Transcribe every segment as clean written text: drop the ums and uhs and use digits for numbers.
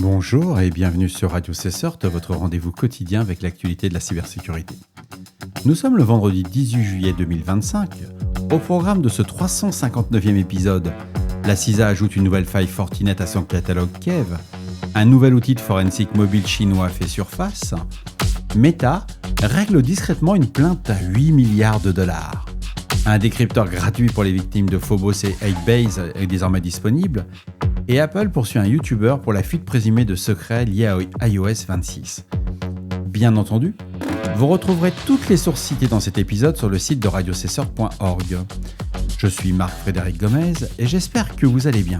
Bonjour et bienvenue sur Radio Cessort, votre rendez-vous quotidien avec l'actualité de la cybersécurité. Nous sommes le vendredi 18 juillet 2025. Au programme de ce 359e épisode, la CISA ajoute une nouvelle faille Fortinet à son catalogue Kev, un nouvel outil de forensique mobile chinois fait surface, Meta règle discrètement une plainte à 8 milliards de dollars. Un décrypteur gratuit pour les victimes de Phobos et 8base est désormais disponible, et Apple poursuit un YouTuber pour la fuite présumée de secrets liés à iOS 26. Bien entendu, vous retrouverez toutes les sources citées dans cet épisode sur le site de radiocesseur.org. Je suis Marc-Frédéric Gomez et j'espère que vous allez bien.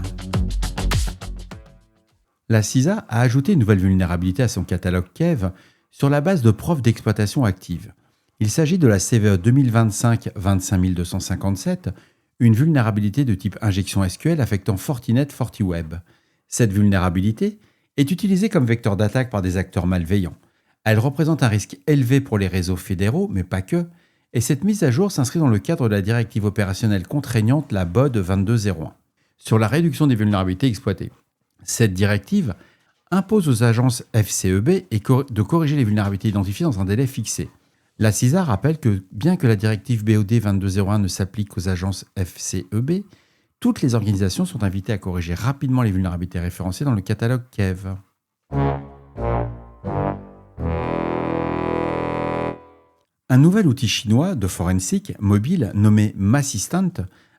La CISA a ajouté une nouvelle vulnérabilité à son catalogue Kev sur la base de preuves d'exploitation actives. Il s'agit de la CVE 2025-25257, une vulnérabilité de type injection SQL affectant Fortinet FortiWeb. Cette vulnérabilité est utilisée comme vecteur d'attaque par des acteurs malveillants. Elle représente un risque élevé pour les réseaux fédéraux, mais pas que, et cette mise à jour s'inscrit dans le cadre de la directive opérationnelle contraignante, la BOD 2201, sur la réduction des vulnérabilités exploitées. Cette directive impose aux agences FCEB de corriger les vulnérabilités identifiées dans un délai fixé. La CISA rappelle que, bien que la directive BOD 2201 ne s'applique qu'aux agences FCEB, toutes les organisations sont invitées à corriger rapidement les vulnérabilités référencées dans le catalogue Kev. Un nouvel outil chinois de forensic mobile nommé Massistant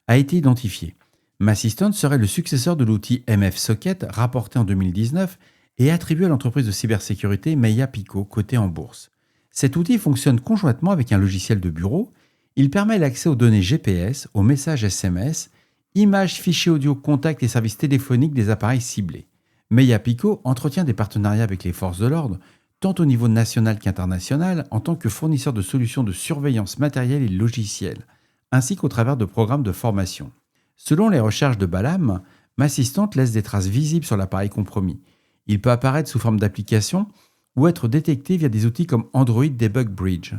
a été identifié. Massistant serait le successeur de l'outil MF-Socket rapporté en 2019 et attribué à l'entreprise de cybersécurité Meya Pico, cotée en bourse. Cet outil fonctionne conjointement avec un logiciel de bureau. Il permet l'accès aux données GPS, aux messages SMS, images, fichiers audio, contacts et services téléphoniques des appareils ciblés. Meya Pico entretient des partenariats avec les forces de l'ordre, tant au niveau national qu'international, en tant que fournisseur de solutions de surveillance matérielle et logicielle, ainsi qu'au travers de programmes de formation. Selon les recherches de Balam, Massistant laisse des traces visibles sur l'appareil compromis. Il peut apparaître sous forme d'application ou être détecté via des outils comme Android Debug Bridge.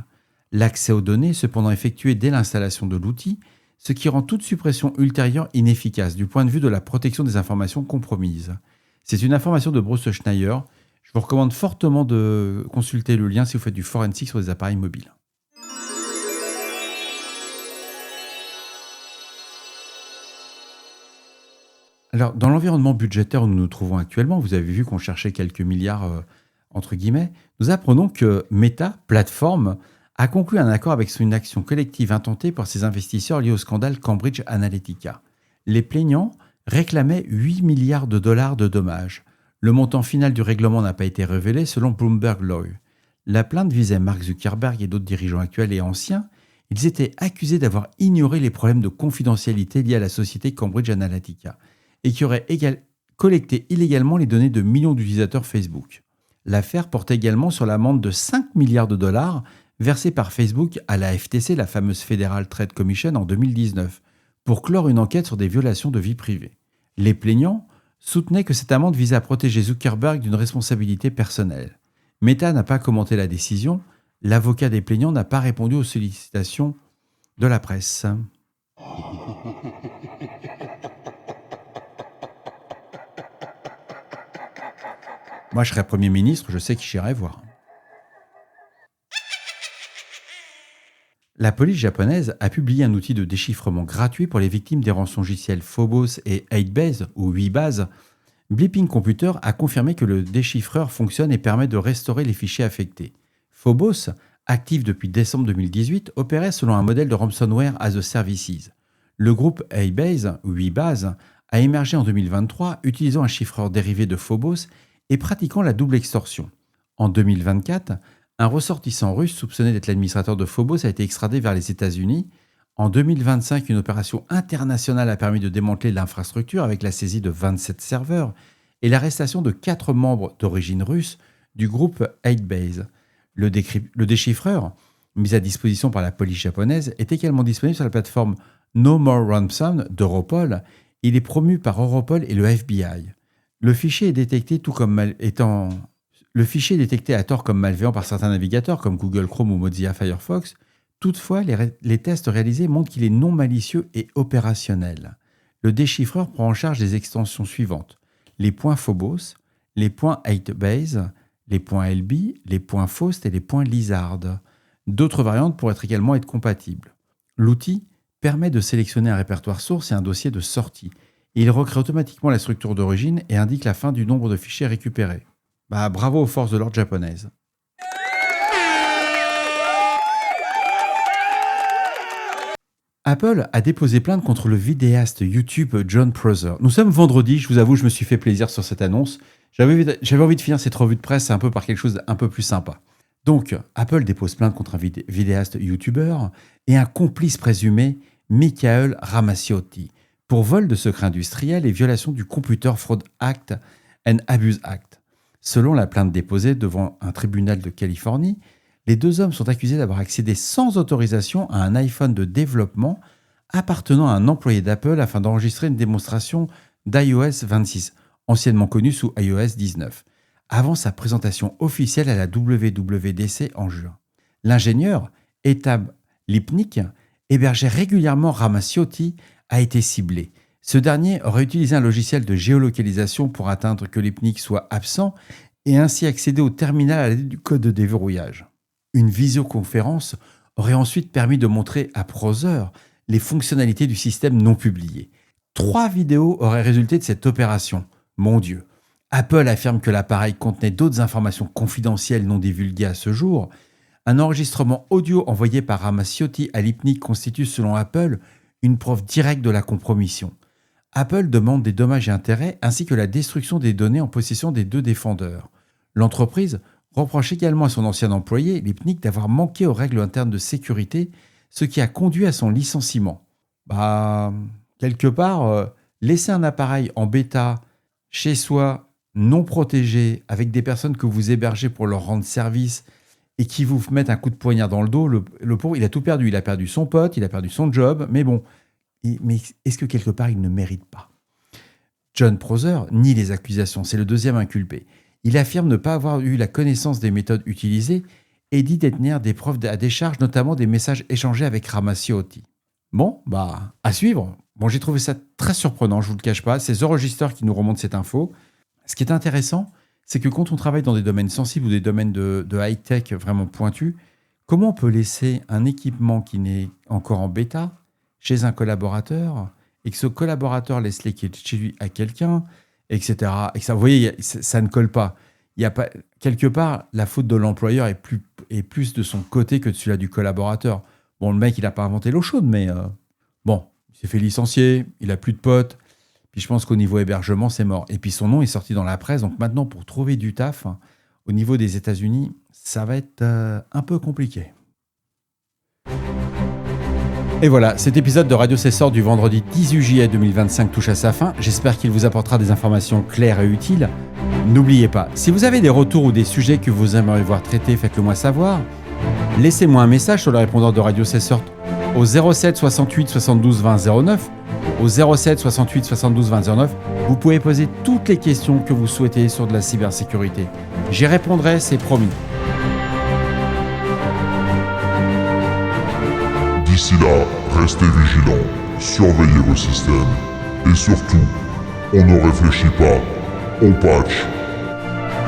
L'accès aux données est cependant effectué dès l'installation de l'outil, ce qui rend toute suppression ultérieure inefficace du point de vue de la protection des informations compromises. C'est une information de Bruce Schneier. Je vous recommande fortement de consulter le lien si vous faites du forensic sur des appareils mobiles. Alors, dans l'environnement budgétaire où nous nous trouvons actuellement, vous avez vu qu'on cherchait quelques milliards entre guillemets, nous apprenons que Meta, plateforme, a conclu un accord avec une action collective intentée par ses investisseurs liés au scandale Cambridge Analytica. Les plaignants réclamaient 8 milliards de dollars de dommages. Le montant final du règlement n'a pas été révélé selon Bloomberg Law. La plainte visait Mark Zuckerberg et d'autres dirigeants actuels et anciens. Ils étaient accusés d'avoir ignoré les problèmes de confidentialité liés à la société Cambridge Analytica et qui auraient collecté illégalement les données de millions d'utilisateurs Facebook. L'affaire porte également sur l'amende de 5 milliards de dollars versée par Facebook à la FTC, la fameuse Federal Trade Commission, en 2019, pour clore une enquête sur des violations de vie privée. Les plaignants soutenaient que cette amende visait à protéger Zuckerberg d'une responsabilité personnelle. Meta n'a pas commenté la décision. L'avocat des plaignants n'a pas répondu aux sollicitations de la presse. Moi, je serais Premier ministre, je sais qui j'irais voir. La police japonaise a publié un outil de déchiffrement gratuit pour les victimes des rançongiciels Phobos et 8base ou 8base. Blipping Computer a confirmé que le déchiffreur fonctionne et permet de restaurer les fichiers affectés. Phobos, actif depuis décembre 2018, opérait selon un modèle de ransomware as a services. Le groupe 8base ou 8base a émergé en 2023 utilisant un chiffreur dérivé de Phobos et pratiquant la double extorsion. En 2024, un ressortissant russe soupçonné d'être l'administrateur de Phobos a été extradé vers les États-Unis. En 2025, une opération internationale a permis de démanteler l'infrastructure avec la saisie de 27 serveurs et l'arrestation de 4 membres d'origine russe du groupe 8base. Le déchiffreur, mis à disposition par la police japonaise, est également disponible sur la plateforme No More Ransom d'Europol. Il est promu par Europol et le FBI. Le fichier est détecté à tort comme malveillant par certains navigateurs comme Google Chrome ou Mozilla Firefox. Toutefois, les tests réalisés montrent qu'il est non malicieux et opérationnel. Le déchiffreur prend en charge les extensions suivantes: les points Phobos, les points 8base, les points LB, les points Faust et les points Lizard. D'autres variantes pourraient également être compatibles. L'outil permet de sélectionner un répertoire source et un dossier de sortie. Il recrée automatiquement la structure d'origine et indique la fin du nombre de fichiers récupérés. Bravo aux forces de l'ordre japonaises. Apple a déposé plainte contre le vidéaste YouTube Jon Prosser. Nous sommes vendredi, je vous avoue, je me suis fait plaisir sur cette annonce. J'avais envie de finir cette revue de presse un peu par quelque chose d'un peu plus sympa. Donc, Apple dépose plainte contre un vidéaste YouTuber et un complice présumé, Michael Ramaciotti, pour vol de secrets industriels et violation du Computer Fraud Act and Abuse Act. Selon la plainte déposée devant un tribunal de Californie, les deux hommes sont accusés d'avoir accédé sans autorisation à un iPhone de développement appartenant à un employé d'Apple afin d'enregistrer une démonstration d'iOS 26, anciennement connue sous iOS 19, avant sa présentation officielle à la WWDC en juin. L'ingénieur, Etab Lipnik, hébergeait régulièrement Ramaciotti, a été ciblé. Ce dernier aurait utilisé un logiciel de géolocalisation pour atteindre que Lipnik soit absent et ainsi accéder au terminal à l'aide du code de déverrouillage. Une visioconférence aurait ensuite permis de montrer à Prosser les fonctionnalités du système non publié. 3 vidéos auraient résulté de cette opération. Mon Dieu! Apple affirme que l'appareil contenait d'autres informations confidentielles non divulguées à ce jour. Un enregistrement audio envoyé par Ramaciotti à Lipnik constitue, selon Apple, une preuve directe de la compromission. Apple demande des dommages et intérêts ainsi que la destruction des données en possession des 2 défendeurs. L'entreprise reproche également à son ancien employé, Lipnik, d'avoir manqué aux règles internes de sécurité, ce qui a conduit à son licenciement. Quelque part, laisser un appareil en bêta chez soi, non protégé, avec des personnes que vous hébergez pour leur rendre service et qui vous mettent un coup de poignard dans le dos, le pauvre, il a tout perdu. Il a perdu son pote, il a perdu son job, mais bon. Mais est-ce que quelque part, il ne mérite pas ? Jon Prosser nie les accusations, c'est le deuxième inculpé. Il affirme ne pas avoir eu la connaissance des méthodes utilisées et dit détenir des preuves à décharge, notamment des messages échangés avec Ramaciotti. Bon, à suivre. Bon, j'ai trouvé ça très surprenant, je vous le cache pas. C'est The Register qui nous remonte cette info. Ce qui est intéressant, c'est que quand on travaille dans des domaines sensibles ou des domaines de high-tech vraiment pointus, comment on peut laisser un équipement qui n'est encore en bêta chez un collaborateur et que ce collaborateur laisse les clés chez lui à quelqu'un, etc. Et que ça, vous voyez, ça ne colle pas. Il y a pas. Quelque part, la faute de l'employeur est plus de son côté que de celui-là du collaborateur. Bon, le mec, il n'a pas inventé l'eau chaude, mais il s'est fait licencier, il n'a plus de potes. Puis je pense qu'au niveau hébergement, c'est mort. Et puis son nom est sorti dans la presse. Donc maintenant, pour trouver du taf, au niveau des États-Unis, ça va être un peu compliqué. Et voilà, cet épisode de Radio Cessor du vendredi 18 juillet 2025 touche à sa fin. J'espère qu'il vous apportera des informations claires et utiles. N'oubliez pas, si vous avez des retours ou des sujets que vous aimeriez voir traités, faites-le moi savoir. Laissez-moi un message sur le répondeur de Radio Cessor au 07 68 72 20 09. Au 07 68 72 20 09, vous pouvez poser toutes les questions que vous souhaitez sur de la cybersécurité. J'y répondrai, c'est promis. D'ici là, restez vigilants, surveillez vos systèmes et surtout, on ne réfléchit pas, on patch.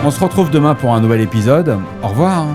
On se retrouve demain pour un nouvel épisode. Au revoir.